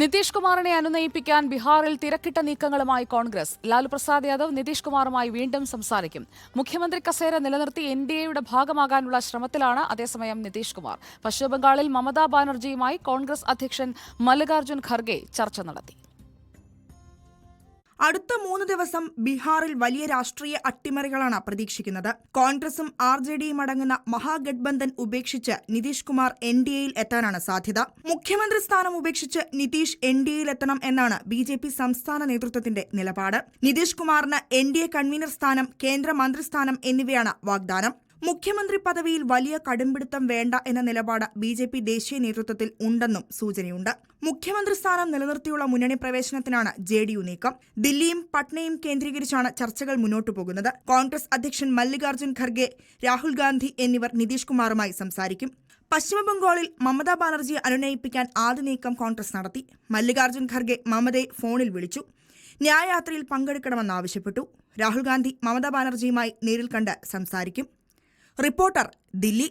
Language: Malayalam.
നിതീഷ് കുമാറിനെ അനുനയിപ്പിക്കാൻ ബീഹാറിൽ തിരക്കിട്ട നീക്കങ്ങളുമായി കോൺഗ്രസ്. ലാലു പ്രസാദ് യാദവ് നിതീഷ് കുമാറുമായി വീണ്ടും സംസാരിക്കും. മുഖ്യമന്ത്രി കസേര നിലനിർത്തി എൻഡിഎയുടെ ഭാഗമാകാനുള്ള ശ്രമത്തിലാണ് അതേസമയം നിതീഷ് കുമാർ. പശ്ചിമബംഗാളിൽ മമതാ ബാനർജിയുമായി കോൺഗ്രസ് അധ്യക്ഷൻ മല്ലികാർജ്ജുൻ ഖർഗെ ചർച്ച നടത്തി. അടുത്ത 3 ദിവസം ബീഹാറിൽ വലിയ രാഷ്ട്രീയ അട്ടിമറികളാണ് പ്രതീക്ഷിക്കുന്നത്. കോൺഗ്രസും RJDയും അടങ്ങുന്ന മഹാഗഡ്ബന്ധൻ ഉപേക്ഷിച്ച് നിതീഷ് കുമാർ NDAയിൽ എത്താനാണ് സാധ്യത. മുഖ്യമന്ത്രി സ്ഥാനം ഉപേക്ഷിച്ച് നിതീഷ് NDAയിൽ എത്തണം എന്നാണ് BJP സംസ്ഥാന നേതൃത്വത്തിന്റെ നിലപാട്. നിതീഷ് കുമാറിന് NDA കൺവീനർ സ്ഥാനം, കേന്ദ്ര മന്ത്രിസ്ഥാനം എന്നിവയാണ് വാഗ്ദാനം. മുഖ്യമന്ത്രി പദവിയിൽ വലിയ കടുംപിടുത്തം വേണ്ട എന്ന നിലപാട് BJP ദേശീയ നേതൃത്വത്തിൽ ഉണ്ടെന്നും സൂചനയുണ്ട്. മുഖ്യമന്ത്രി സ്ഥാനം നിലനിർത്തിയുള്ള മുന്നണി പ്രവേശനത്തിനാണ് JDU നീക്കം. ദില്ലിയും പട്നയും കേന്ദ്രീകരിച്ചാണ് ചർച്ചകൾ മുന്നോട്ടു പോകുന്നത്. കോൺഗ്രസ് അധ്യക്ഷൻ മല്ലികാർജ്ജുൻ ഖർഗെ, രാഹുൽ ഗാന്ധി എന്നിവർ നിതീഷ് കുമാറുമായി സംസാരിക്കും. പശ്ചിമബംഗാളിൽ മമതാ ബാനർജിയെ അനുനയിപ്പിക്കാൻ ആദ്യ നീക്കം കോൺഗ്രസ് നടത്തി. മല്ലികാർജ്ജുൻ ഖർഗെ മമതയെ ഫോണിൽ വിളിച്ചു. ന്യായയാത്രയിൽ പങ്കെടുക്കണമെന്നാവശ്യപ്പെട്ടു. രാഹുൽ ഗാന്ധി മമതാ ബാനർജിയുമായി നേരിൽ കണ്ട് സംസാരിക്കും. റിപ്പോർട്ടർ, ദില്ലി.